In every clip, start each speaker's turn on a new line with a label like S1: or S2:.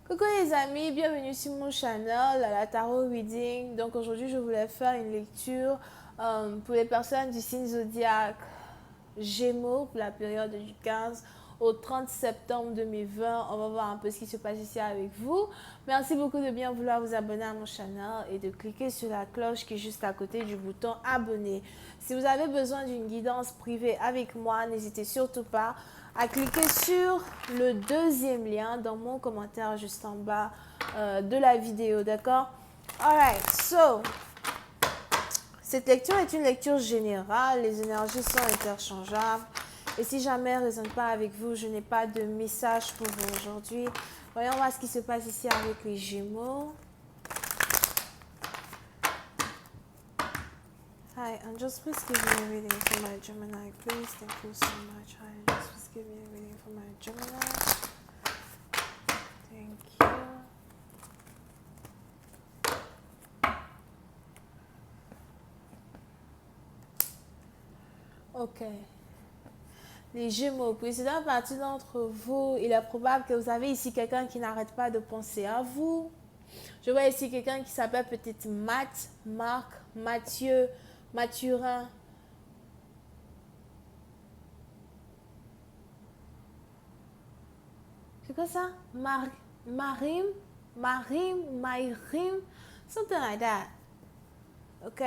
S1: Coucou les amis, bienvenue sur mon channel, la Tarot Reading. Donc aujourd'hui, je voulais faire une lecture pour les personnes du signe zodiaque Gémeaux pour la période du 15 au 30 septembre 2020. On va voir un peu ce qui se passe ici avec vous. Merci beaucoup de bien vouloir vous abonner à mon channel et de cliquer sur la cloche qui est juste à côté du bouton abonner. Si vous avez besoin d'une guidance privée avec moi, n'hésitez surtout pas à cliquer sur le deuxième lien dans mon commentaire juste en bas de la vidéo, d'accord? Alright, so, cette lecture est une lecture générale, les énergies sont interchangeables. Et si jamais elle ne résonne pas avec vous, je n'ai pas de message pour vous aujourd'hui. Voyons voir ce qui se passe ici avec les Gémeaux. Hi, Angels, please give me a reading for my Gemini, please. Thank you so much. Hi, Angels, please give me a reading for my Gemini. Thank you. Ok. Les Gémeaux, précédant partie d'entre vous, il est probable que vous avez ici quelqu'un qui n'arrête pas de penser à vous. Je vois ici quelqu'un qui s'appelle peut-être Matt, Marc, Mathieu, Mathurin. C'est quoi ça? Marim, something like that. Ok?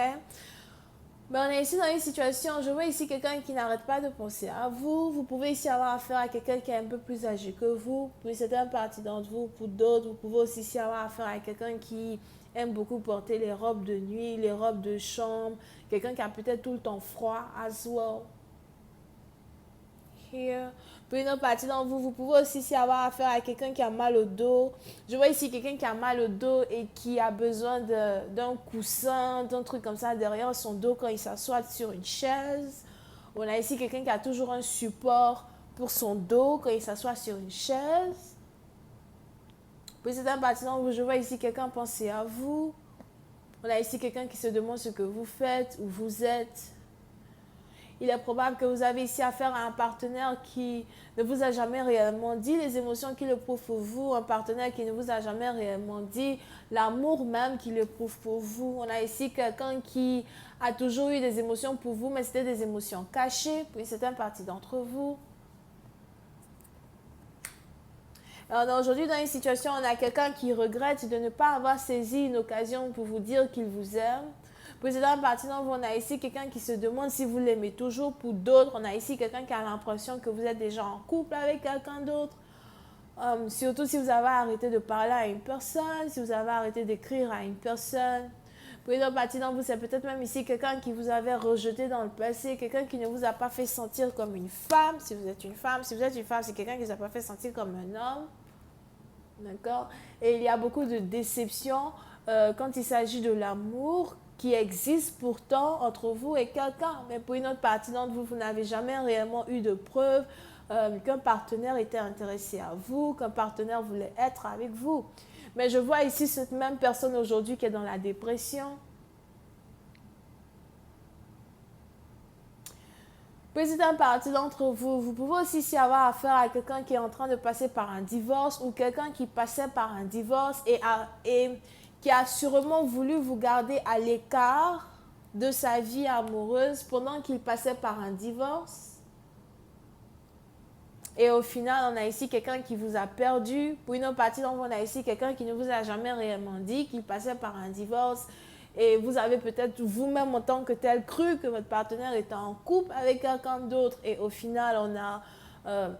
S1: Mais on est ici dans une situation, je vois ici quelqu'un qui n'arrête pas de penser à vous. Vous pouvez ici avoir affaire à quelqu'un qui est un peu plus âgé que vous. Pour certaines parties d'entre vous, pour d'autres, vous pouvez aussi ici avoir affaire à quelqu'un qui aime beaucoup porter les robes de nuit, les robes de chambre. Quelqu'un qui a peut-être tout le temps froid as well. Here. Pour une autre partie d'entre vous, vous pouvez aussi ici avoir affaire à quelqu'un qui a mal au dos. Je vois ici quelqu'un qui a mal au dos et qui a besoin d'un coussin, d'un truc comme ça derrière son dos quand il s'assoit sur une chaise. On a ici quelqu'un qui a toujours un support pour son dos quand il s'assoit sur une chaise. Pour certaines parties d'entre vous, je vois ici quelqu'un penser à vous. On a ici quelqu'un qui se demande ce que vous faites, où vous êtes. Il est probable que vous avez ici affaire à un partenaire qui ne vous a jamais réellement dit les émotions qu'il éprouve pour vous, un partenaire qui ne vous a jamais réellement dit l'amour même qu'il éprouve pour vous. On a ici quelqu'un qui a toujours eu des émotions pour vous, mais c'était des émotions cachées pour une certaine partie d'entre vous. Alors aujourd'hui, dans une situation, on a quelqu'un qui regrette de ne pas avoir saisi une occasion pour vous dire qu'il vous aime. Pour certaines parties d'entre vous, on a ici quelqu'un qui se demande si vous l'aimez toujours. Pour d'autres, on a ici quelqu'un qui a l'impression que vous êtes déjà en couple avec quelqu'un d'autre. Surtout si vous avez arrêté de parler à une personne, si vous avez arrêté d'écrire à une personne. Pour une autre partie d'entre vous, c'est peut-être même ici quelqu'un qui vous avait rejeté dans le passé, quelqu'un qui ne vous a pas fait sentir comme une femme, si vous êtes une femme. Si vous êtes une femme, c'est quelqu'un qui ne vous a pas fait sentir comme un homme. D'accord? Et il y a beaucoup de déceptions quand il s'agit de l'amour qui existe pourtant entre vous et quelqu'un. Mais pour une autre partie d'entre vous, vous n'avez jamais réellement eu de preuve qu'un partenaire était intéressé à vous, qu'un partenaire voulait être avec vous. Mais je vois ici cette même personne aujourd'hui qui est dans la dépression. Pour certaines parties d'entre vous, vous pouvez aussi ici avoir affaire à quelqu'un qui est en train de passer par un divorce ou quelqu'un qui passait par un divorce et qui a sûrement voulu vous garder à l'écart de sa vie amoureuse pendant qu'il passait par un divorce. Et au final, on a ici quelqu'un qui vous a perdu. Pour une autre partie d'entre vous, on a ici quelqu'un qui ne vous a jamais réellement dit qu'il passait par un divorce. Et vous avez peut-être vous-même en tant que tel cru que votre partenaire était en couple avec quelqu'un d'autre. Et au final, on a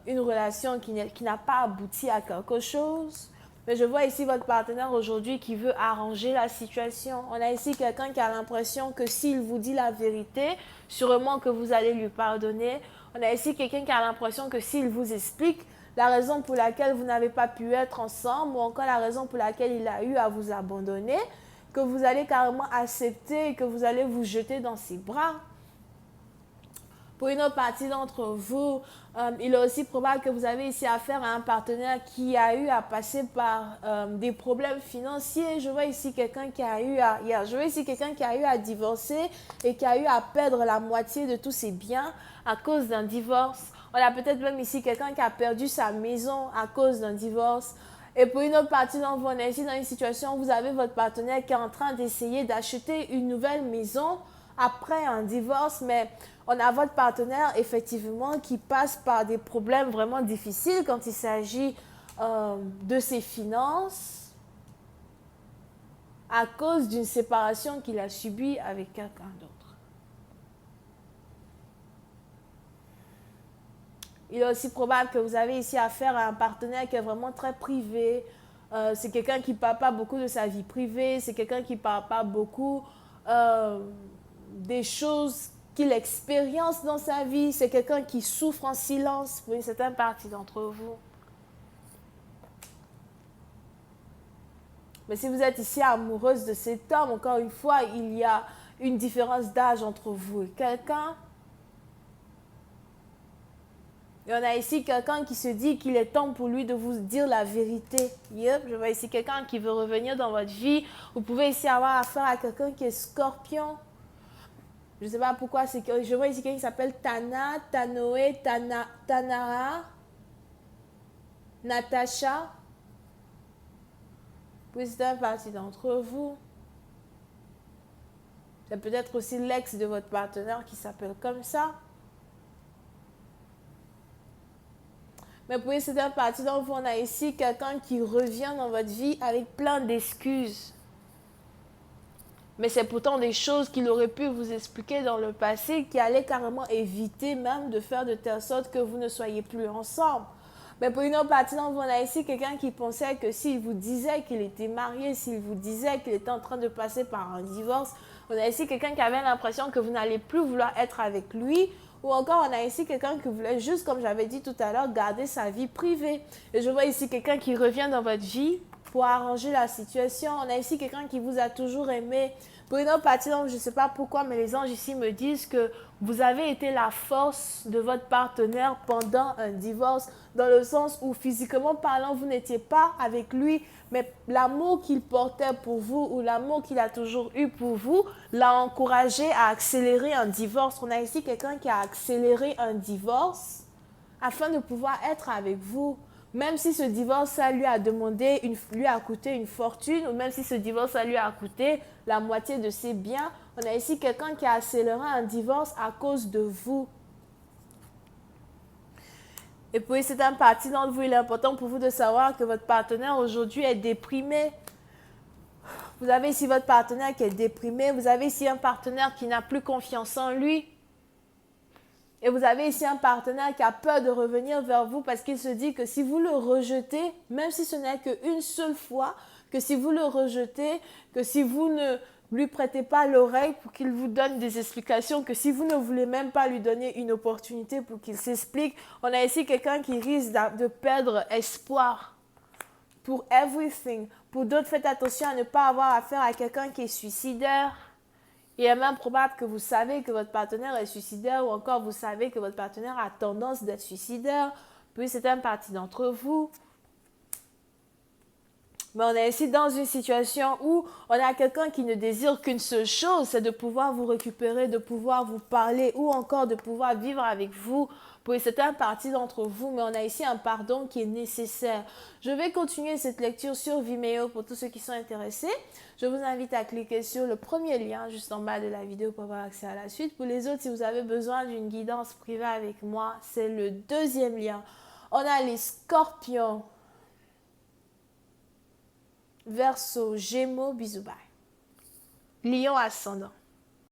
S1: une relation qui n'a pas abouti à quelque chose. Mais je vois ici votre partenaire aujourd'hui qui veut arranger la situation. On a ici quelqu'un qui a l'impression que s'il vous dit la vérité, sûrement que vous allez lui pardonner. On a ici quelqu'un qui a l'impression que s'il vous explique la raison pour laquelle vous n'avez pas pu être ensemble ou encore la raison pour laquelle il a eu à vous abandonner, que vous allez carrément accepter et que vous allez vous jeter dans ses bras. Pour une autre partie d'entre vous, il est aussi probable que vous avez ici affaire à un partenaire qui a eu à passer par des problèmes financiers. Je vois ici quelqu'un qui a eu à divorcer et qui a eu à perdre la moitié de tous ses biens à cause d'un divorce. On a peut-être même ici quelqu'un qui a perdu sa maison à cause d'un divorce. Et pour une autre partie d'entre vous, on est ici dans une situation où vous avez votre partenaire qui est en train d'essayer d'acheter une nouvelle maison après un divorce, mais on a votre partenaire effectivement qui passe par des problèmes vraiment difficiles quand il s'agit de ses finances à cause d'une séparation qu'il a subie avec quelqu'un d'autre. Il est aussi probable que vous avez ici affaire à un partenaire qui est vraiment très privé. C'est quelqu'un qui ne parle pas beaucoup de sa vie privée. C'est quelqu'un qui ne parle pas beaucoup des choses qu'il expérience dans sa vie. C'est quelqu'un qui souffre en silence pour une certaine partie d'entre vous. Mais si vous êtes ici amoureuse de cet homme, encore une fois, il y a une différence d'âge entre vous et quelqu'un. Et on a ici quelqu'un qui se dit qu'il est temps pour lui de vous dire la vérité. Yep, je vois ici quelqu'un qui veut revenir dans votre vie. Vous pouvez ici avoir affaire à quelqu'un qui est scorpion. Je ne sais pas pourquoi, je vois ici quelqu'un qui s'appelle Tana, Tanoé, Tanara, Natacha. Puis c'est une partie d'entre vous. C'est peut-être aussi l'ex de votre partenaire qui s'appelle comme ça. Mais pour une certaine partie d'entre vous, on a ici quelqu'un qui revient dans votre vie avec plein d'excuses. Mais c'est pourtant des choses qu'il aurait pu vous expliquer dans le passé, qui allaient carrément éviter même de faire de telle sorte que vous ne soyez plus ensemble. Mais pour une autre partie d'entre vous, on a ici quelqu'un qui pensait que s'il vous disait qu'il était marié, s'il vous disait qu'il était en train de passer par un divorce, on a ici quelqu'un qui avait l'impression que vous n'allez plus vouloir être avec lui. Ou encore, on a ici quelqu'un qui voulait juste, comme j'avais dit tout à l'heure, garder sa vie privée. Et je vois ici quelqu'un qui revient dans votre vie pour arranger la situation. On a ici quelqu'un qui vous a toujours aimé. Pour une autre partie, je ne sais pas pourquoi, mais les anges ici me disent que vous avez été la force de votre partenaire pendant un divorce, dans le sens où physiquement parlant, vous n'étiez pas avec lui, mais l'amour qu'il portait pour vous ou l'amour qu'il a toujours eu pour vous l'a encouragé à accélérer un divorce. On a ici quelqu'un qui a accéléré un divorce afin de pouvoir être avec vous. Même si ce divorce, ça lui a coûté une fortune, ou même si ce divorce, ça lui a coûté la moitié de ses biens, on a ici quelqu'un qui a accéléré un divorce à cause de vous. Et puis, c'est une partie d'entre vous, il est important pour vous de savoir que votre partenaire aujourd'hui est déprimé. Vous avez ici votre partenaire qui est déprimé, vous avez ici un partenaire qui n'a plus confiance en lui. Et vous avez ici un partenaire qui a peur de revenir vers vous parce qu'il se dit que si vous le rejetez, même si ce n'est qu'une seule fois, que si vous le rejetez, que si vous ne lui prêtez pas l'oreille pour qu'il vous donne des explications, que si vous ne voulez même pas lui donner une opportunité pour qu'il s'explique, on a ici quelqu'un qui risque de perdre espoir pour everything. Pour d'autres, faites attention à ne pas avoir affaire à quelqu'un qui est suicidaire. Il est même probable que vous savez que votre partenaire est suicidaire ou encore vous savez que votre partenaire a tendance d'être suicidaire. Puis c'est une partie d'entre vous. Mais on est ici dans une situation où on a quelqu'un qui ne désire qu'une seule chose, c'est de pouvoir vous récupérer, de pouvoir vous parler ou encore de pouvoir vivre avec vous. Pour certaines parties d'entre vous, mais on a ici un pardon qui est nécessaire. Je vais continuer cette lecture sur Vimeo pour tous ceux qui sont intéressés. Je vous invite à cliquer sur le premier lien juste en bas de la vidéo pour avoir accès à la suite. Pour les autres, si vous avez besoin d'une guidance privée avec moi, c'est le deuxième lien. On a les scorpions, Verseau, Gémeaux, bisous, bye. Lion ascendant.